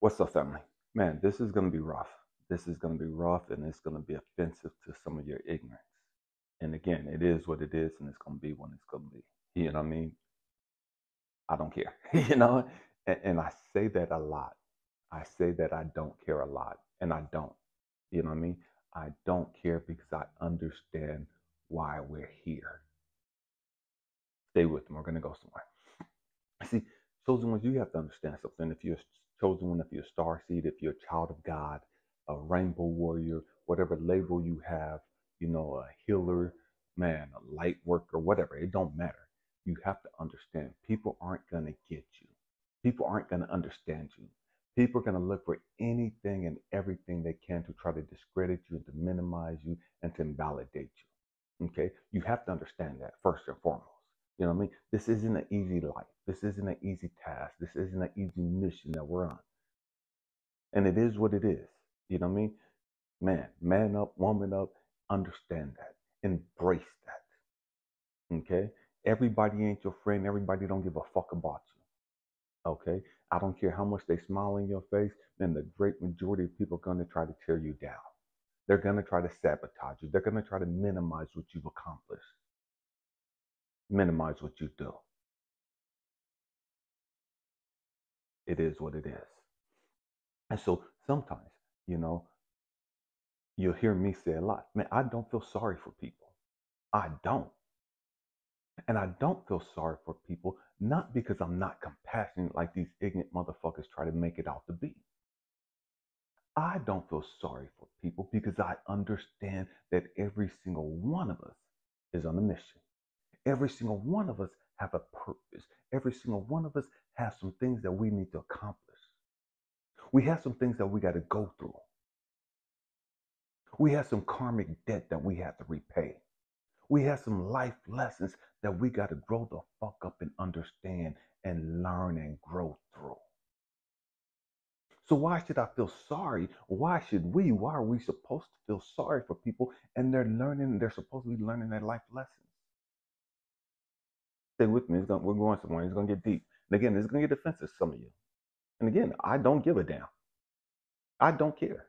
What's up, family? Man, this is going to be rough. This is going to be rough and it's going to be offensive to some of your ignorance. And again, it is what it is and it's going to be when it's going to be. You know what I mean? I don't care. And I say that a lot. I say that I don't care a lot and I don't. You know what I mean? I don't care because I understand why we're here. Stay with me. We're going to go somewhere. See, chosen ones, you have to understand something. If you're chosen one, if you're a star seed, if you're a child of God, a rainbow warrior, whatever label you have, a healer, man, a light worker, whatever, it don't matter. You have to understand people aren't going to get you. People aren't going to understand you. People are going to look for anything and everything they can to try to discredit you, to minimize you, and to invalidate you. Okay? You have to understand that first and foremost. You know what I mean? This isn't an easy life. This isn't an easy task. This isn't an easy mission that we're on. And it is what it is. You know what I mean? Man up, woman up, understand that. Embrace that. Okay? Everybody ain't your friend. Everybody don't give a fuck about you. Okay? I don't care how much they smile in your face, man, the great majority of people are going to try to tear you down. They're going to try to sabotage you. They're going to try to minimize what you've accomplished. Minimize what you do. It is what it is. And so sometimes, you'll hear me say a lot, man, I don't feel sorry for people. I don't. And I don't feel sorry for people, not because I'm not compassionate like these ignorant motherfuckers try to make it out to be. I don't feel sorry for people because I understand that every single one of us is on a mission. Every single one of us have a purpose. Every single one of us has some things that we need to accomplish. We have some things that we got to go through. We have some karmic debt that we have to repay. We have some life lessons that we got to grow the fuck up and understand and learn and grow through. So why should I feel sorry? Why are we supposed to feel sorry for people and they're supposed to be learning their life lessons? Stay with me. We're going somewhere. It's going to get deep. And again, it's going to get offensive to some of you. And again, I don't give a damn. I don't care.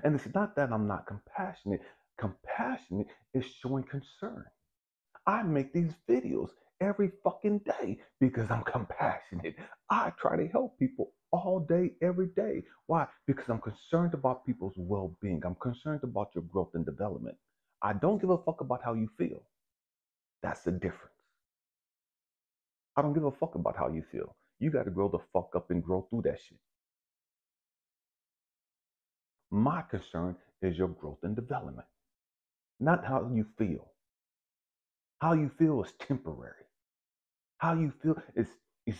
And it's not that I'm not compassionate. Compassionate is showing concern. I make these videos every fucking day because I'm compassionate. I try to help people all day, every day. Why? Because I'm concerned about people's well-being. I'm concerned about your growth and development. I don't give a fuck about how you feel. That's the difference. I don't give a fuck about how you feel. You got to grow the fuck up and grow through that shit. My concern is your growth and development, not how you feel. How you feel is temporary. How you feel is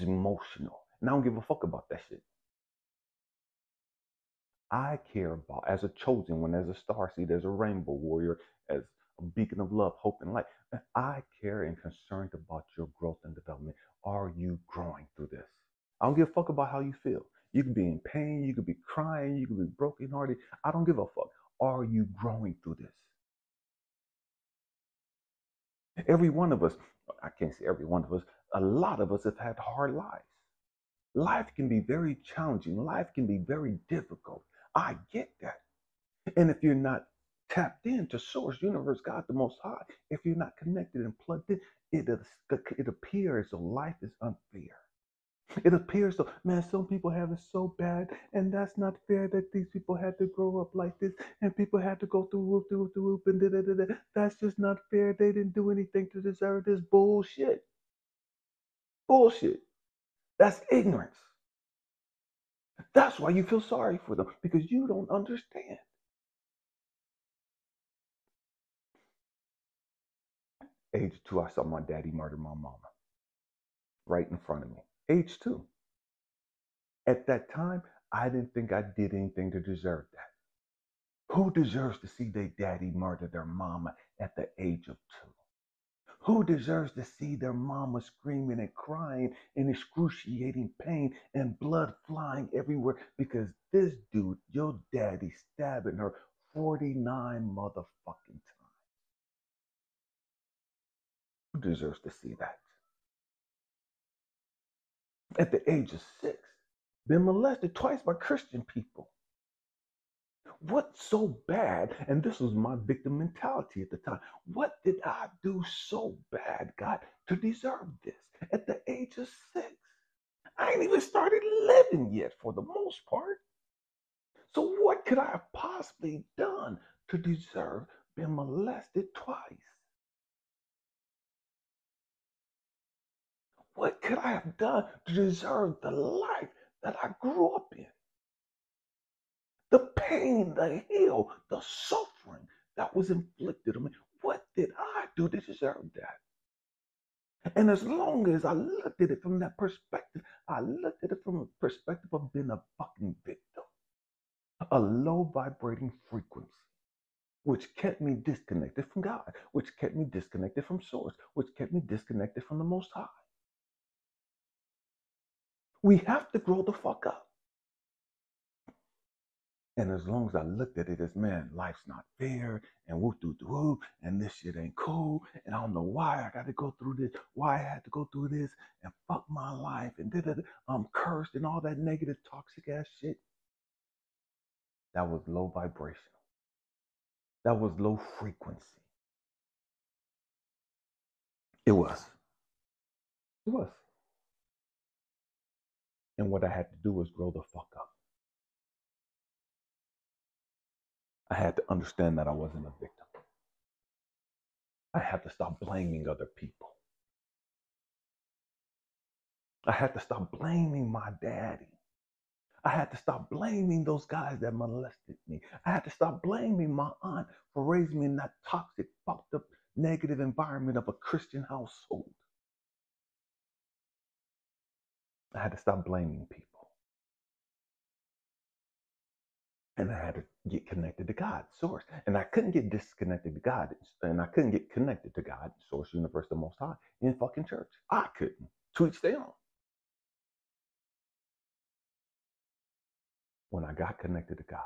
emotional. And I don't give a fuck about that shit. I care about, as a chosen one, as a starseed, as a rainbow warrior, as a beacon of love, hope, and light. I care and concerned about your growth and development. Are you growing through this? I don't give a fuck about how you feel. You could be in pain, you could be crying, you could be brokenhearted. I don't give a fuck. Are you growing through this? Every one of us, I can't say every one of us, a lot of us have had hard lives. Life can be very challenging. Life can be very difficult. I get that. And if you're not tapped into Source, Universe, God, the Most High, if you're not connected and plugged in, it appears as though life is unfair. It appears so, man, some people have it so bad, and that's not fair that these people had to grow up like this, and people had to go through whoop, and da. That's just not fair. They didn't do anything to deserve this bullshit. Bullshit. That's ignorance. That's why you feel sorry for them, because you don't understand. Age 2, I saw my daddy murder my mama right in front of me. Age 2. At that time, I didn't think I did anything to deserve that. Who deserves to see their daddy murder their mama at the age of 2? Who deserves to see their mama screaming and crying in excruciating pain and blood flying everywhere because this dude, your daddy, stabbing her 49 motherfucking times? Who deserves to see that? At the age of 6, been molested twice by Christian people. What's so bad? And this was my victim mentality at the time. What did I do so bad, God, to deserve this at the age of 6? I ain't even started living yet for the most part. So what could I have possibly done to deserve being molested twice? What could I have done to deserve the life that I grew up in? The pain, the hell, the suffering that was inflicted on me. What did I do to deserve that? And as long as I looked at it from that perspective, I looked at it from a perspective of being a fucking victim, a low vibrating frequency, which kept me disconnected from God, which kept me disconnected from Source, which kept me disconnected from the Most High. We have to grow the fuck up. And as long as I looked at it as, man, life's not fair, and woo, and this shit ain't cool, and I don't know why I got to go through this, why I had to go through this, and fuck my life, and I'm cursed, and all that negative, toxic ass shit. That was low vibration. That was low frequency. It was. It was. And what I had to do was grow the fuck up. I had to understand that I wasn't a victim. I had to stop blaming other people. I had to stop blaming my daddy. I had to stop blaming those guys that molested me. I had to stop blaming my aunt for raising me in that toxic, fucked up, negative environment of a Christian household. I had to stop blaming people. And I had to get connected to God, Source. And I couldn't get disconnected to God. And I couldn't get connected to God, Source, Universe, the Most High, in fucking church. I couldn't. To each their own. When I got connected to God,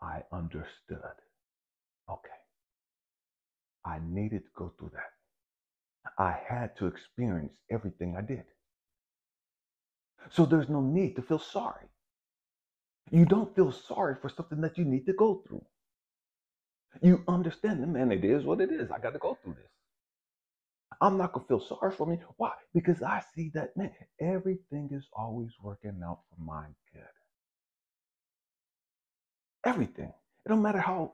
I understood. Okay. I needed to go through that. I had to experience everything I did. So there's no need to feel sorry. You don't feel sorry for something that you need to go through. You understand that, man, it is what it is. I got to go through this. I'm not going to feel sorry for me. Why? Because I see that, man, everything is always working out for my good. Everything. It don't matter how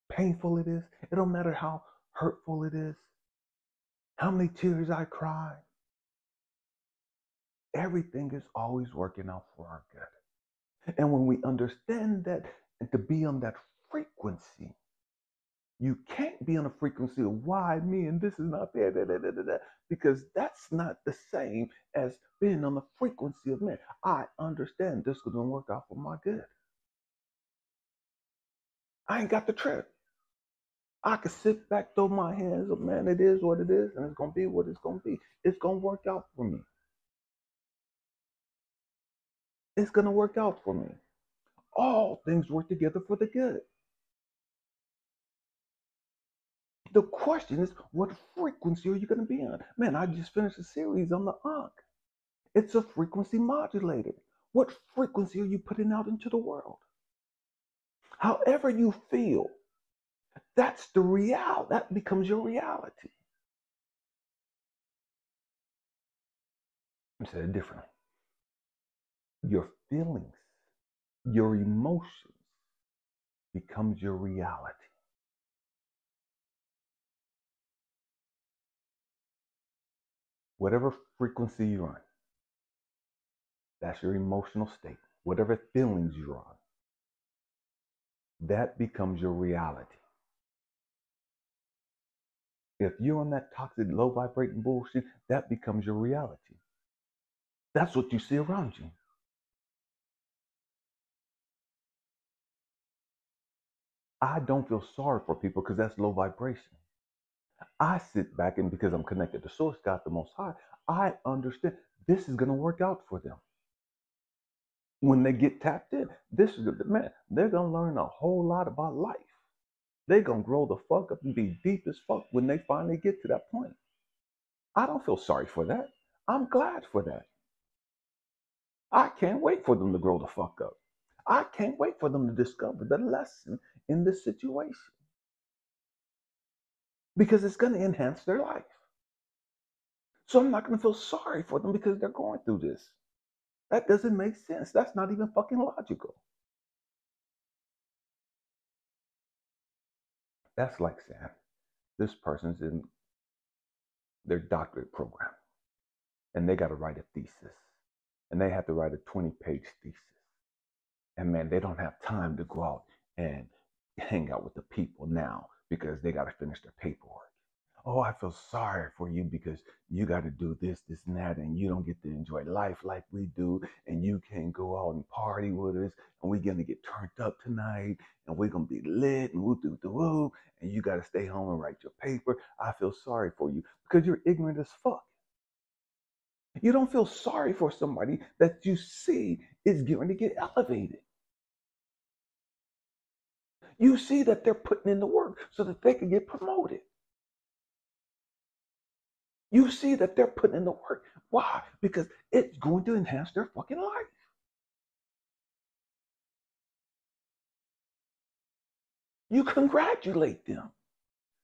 painful it is. It don't matter how hurtful it is. How many tears I cry. Everything is always working out for our good. And when we understand that and to be on that frequency, you can't be on a frequency of why me and this is not fair, because that's not the same as being on the frequency of, man, I understand this is going to work out for my good. I ain't got the trip. I could sit back, throw my hands up, man, it is what it is, and it's going to be what it's going to be. It's going to work out for me. It's going to work out for me. All things work together for the good. The question is, what frequency are you going to be on? Man, I just finished a series on the Ankh. It's a frequency modulator. What frequency are you putting out into the world? However you feel, that's the reality. That becomes your reality. I said it differently. Your feelings, your emotions becomes your reality. Whatever frequency you're on, that's your emotional state. Whatever feelings you're on, that becomes your reality. If you're on that toxic, low vibrating bullshit, that becomes your reality. That's what you see around you. I don't feel sorry for people because that's low vibration. I sit back and because I'm connected to Source, God the Most High, I understand this is going to work out for them. When they get tapped in, this is man, they're going to learn a whole lot about life. They're going to grow the fuck up and be deep as fuck when they finally get to that point. I don't feel sorry for that. I'm glad for that. I can't wait for them to grow the fuck up. I can't wait for them to discover the lesson in this situation because it's going to enhance their life. So I'm not going to feel sorry for them because they're going through this. That doesn't make sense. That's not even fucking logical. That's like saying this person's in their doctorate program and they got to write a thesis and they have to write a 20-page thesis. And man, they don't have time to go out and hang out with the people now because they got to finish their paperwork. Oh, I feel sorry for you because you got to do this, this, and that, and you don't get to enjoy life like we do, and you can't go out and party with us, and we're gonna get turned up tonight, and we're gonna be lit and woo doo doo woo, and you got to stay home and write your paper. I feel sorry for you because you're ignorant as fuck. You don't feel sorry for somebody that you see is going to get elevated. You see that they're putting in the work so that they can get promoted. You see that they're putting in the work. Why? Because it's going to enhance their fucking life. You congratulate them.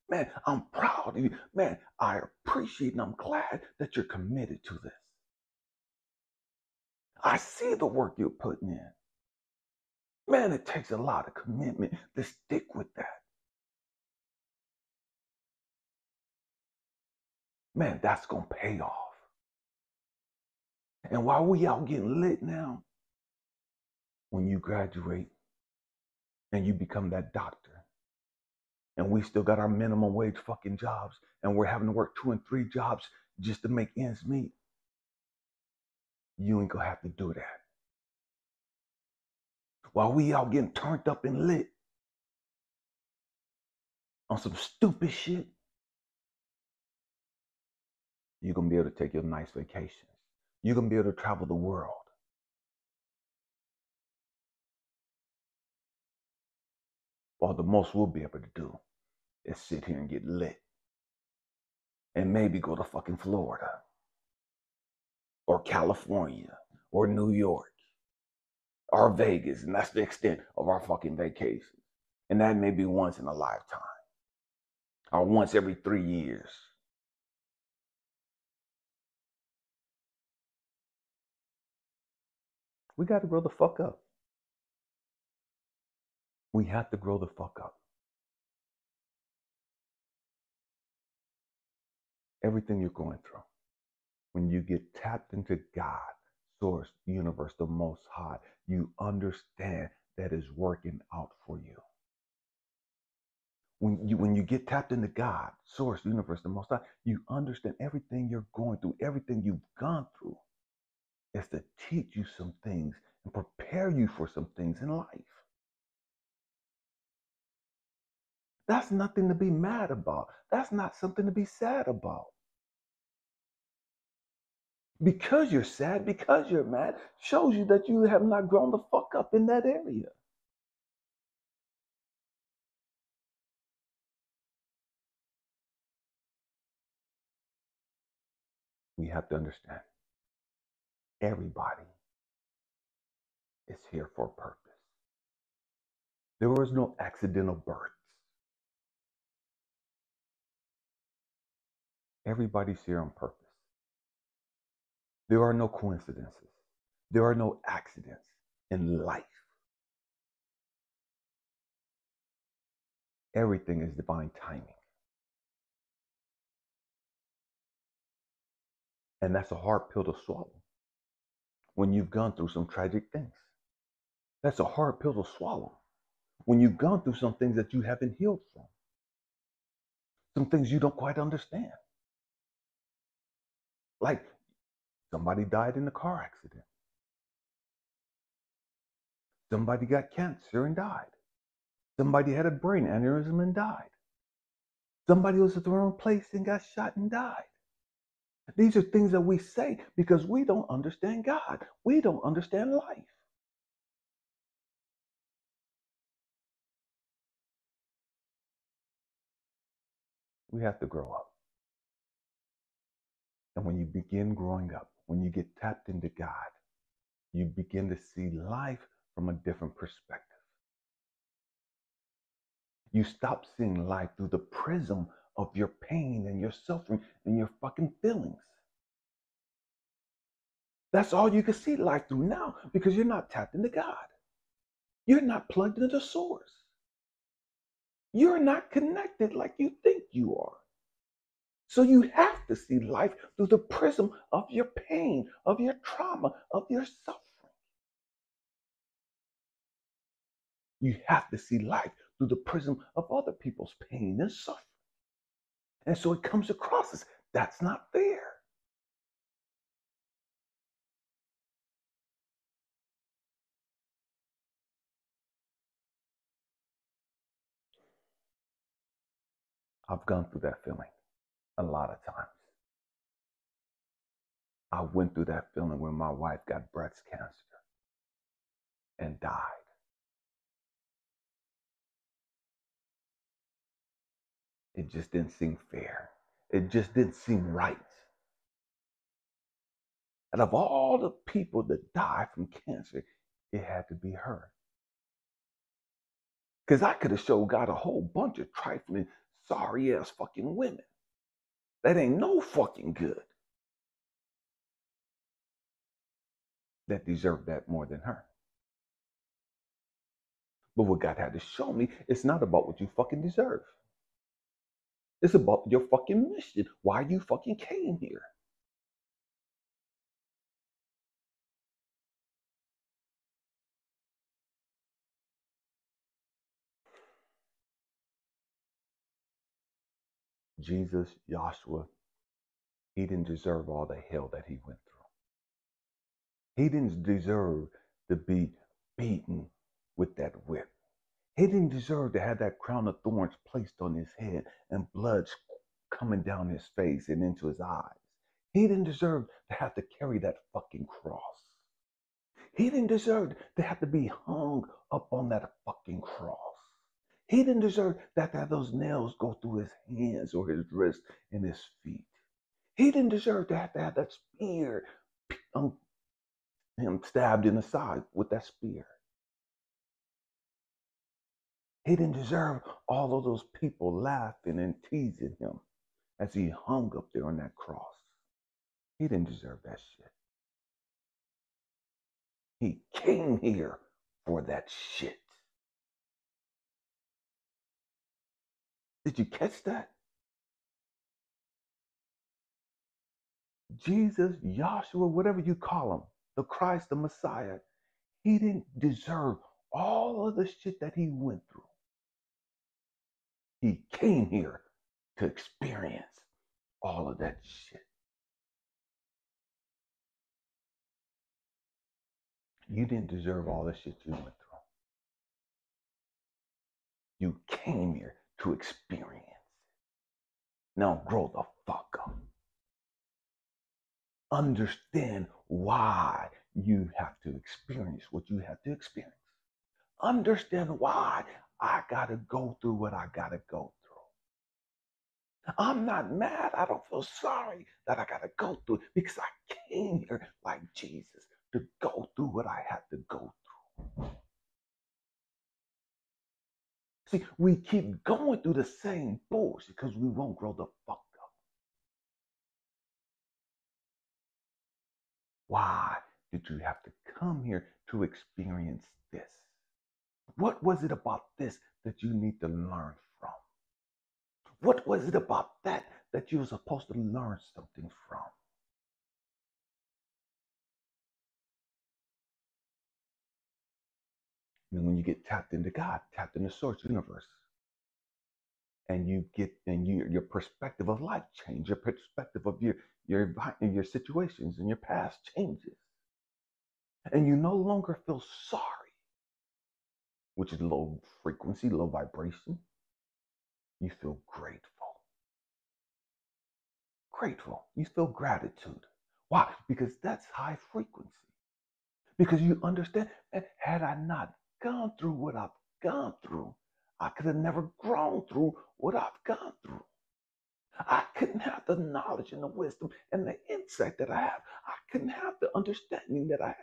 Man, I'm proud of you. Man, I appreciate and I'm glad that you're committed to this. I see the work you're putting in. Man, it takes a lot of commitment to stick with that. Man, that's going to pay off. And while we out getting lit now, when you graduate and you become that doctor, and we still got our minimum wage fucking jobs, and we're having to work 2 and 3 jobs just to make ends meet, you ain't gonna have to do that. While we out getting turned up and lit on some stupid shit, you're gonna be able to take your nice vacations. You're gonna be able to travel the world. While the most we'll be able to do is sit here and get lit. And maybe go to fucking Florida or California or New York or Vegas. And that's the extent of our fucking vacation. And that may be once in a lifetime or once every 3 years. We got to grow the fuck up. We have to grow the fuck up. Everything you're going through, when you get tapped into God, Source, Universe, the Most High, you understand that is working out for you. When you get tapped into God, Source, Universe, the Most High, you understand everything you're going through, everything you've gone through is to teach you some things and prepare you for some things in life. That's nothing to be mad about. That's not something to be sad about. Because you're sad, because you're mad, shows you that you have not grown the fuck up in that area. We have to understand everybody is here for a purpose. There was no accidental births. Everybody's here on purpose. There are no coincidences. There are no accidents in life. Everything is divine timing. And that's a hard pill to swallow when you've gone through some tragic things. That's a hard pill to swallow when you've gone through some things that you haven't healed from, some things you don't quite understand. Like somebody died in a car accident. Somebody got cancer and died. Somebody had a brain aneurysm and died. Somebody was at the wrong place and got shot and died. These are things that we say because we don't understand God. We don't understand life. We have to grow up. And when you begin growing up, when you get tapped into God, You begin to see life from a different perspective. You stop seeing life through the prism of your pain and your suffering and your fucking feelings. That's all you can see life through now because you're not tapped into God. You're not plugged into the source. You're not connected like you think you are. So you have to see life through the prism of your pain, of your trauma, of your suffering. You have to see life through the prism of other people's pain and suffering. And so it comes across as that's not fair. I've gone through that feeling a lot of times. I went through that feeling when my wife got breast cancer and died. It just didn't seem fair. It just didn't seem right. And of all the people that die from cancer, it had to be her. Because I could have showed God a whole bunch of trifling, sorry ass fucking women that ain't no fucking good that deserve that more than her. But what God had to show me, it's not about what you fucking deserve. It's about your fucking mission. Why you fucking came here. Jesus, Joshua, he didn't deserve all the hell that he went through. He didn't deserve to be beaten with that whip. He didn't deserve to have that crown of thorns placed on his head and blood coming down his face and into his eyes. He didn't deserve to have to carry that fucking cross. He didn't deserve to have to be hung up on that fucking cross. He didn't deserve that to have those nails go through his hands or his wrists and his feet. He didn't deserve to have that spear, him stabbed in the side with that spear. He didn't deserve all of those people laughing and teasing him as he hung up there on that cross. He didn't deserve that shit. He came here for that shit. Did you catch that? Jesus, Joshua, whatever you call him, the Christ, the Messiah, he didn't deserve all of the shit that he went through. He came here to experience all of that shit. You didn't deserve all the shit you went through. You came here to experience. Now grow the fuck up. Understand why you have to experience what you have to experience. Understand why I gotta go through what I gotta go through. I'm not mad. I don't feel sorry that I gotta go through it because I came here like Jesus to go through what I had to go through. See, we keep going through the same bullshit because we won't grow the fuck up. Why did you have to come here to experience this? What was it about this that you need to learn from? What was it about that you were supposed to learn something from? And when you get tapped into God, tapped into source universe, and you get your perspective of life change, your perspective of your situations and your past changes, and you no longer feel sorry, which is low frequency, low vibration. You feel grateful. Grateful. You feel gratitude. Why? Because that's high frequency. Because you understand that had I not gone through what I've gone through, I could have never grown through what I've gone through. I couldn't have the knowledge and the wisdom and the insight that I have. I couldn't have the understanding that I have.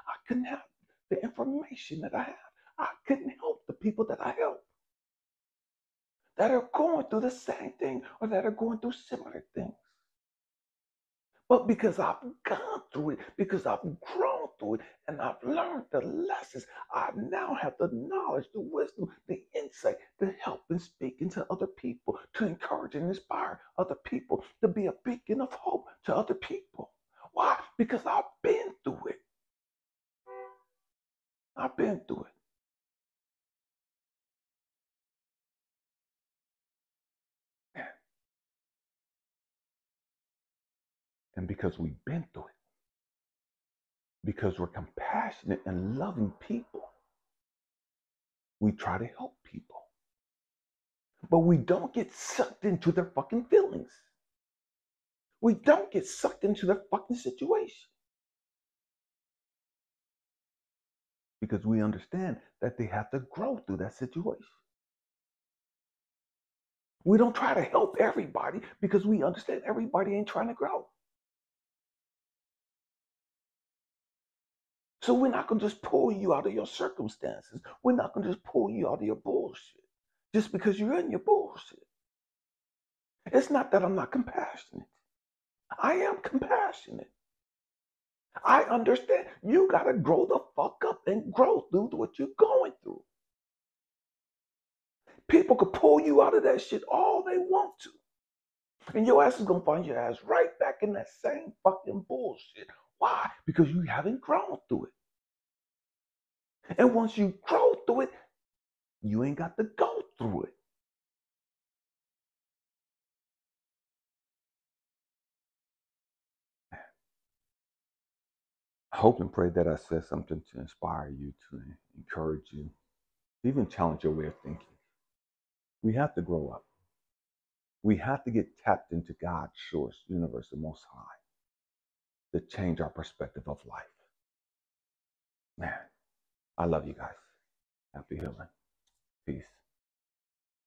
I couldn't have the information that I have. I couldn't help the people that I help that are going through the same thing or that are going through similar things. But because I've gone through it, because I've grown through it, and I've learned the lessons, I now have the knowledge, the wisdom, the insight to help and speak into other people, to encourage and inspire other people, to be a beacon of hope to other people. Why? Because I've been through it. I've been through it. And because we've been through it, because we're compassionate and loving people, we try to help people. But we don't get sucked into their fucking feelings. We don't get sucked into their fucking situation. Because we understand that they have to grow through that situation. We don't try to help everybody because we understand everybody ain't trying to grow. So we're not going to just pull you out of your circumstances. We're not going to just pull you out of your bullshit just because you're in your bullshit. It's not that I'm not compassionate. I am compassionate. I understand you got to grow the fuck up and grow through what you're going through. People could pull you out of that shit all they want to. And your ass is going to find your ass right back in that same fucking bullshit. Why? Because you haven't grown through it. And once you grow through it, you ain't got to go through it. I hope and pray that I said something to inspire you, to encourage you, even challenge your way of thinking. We have to grow up. We have to get tapped into God's source, universe, the Most High, to change our perspective of life. Man, I love you guys. Happy healing. Peace.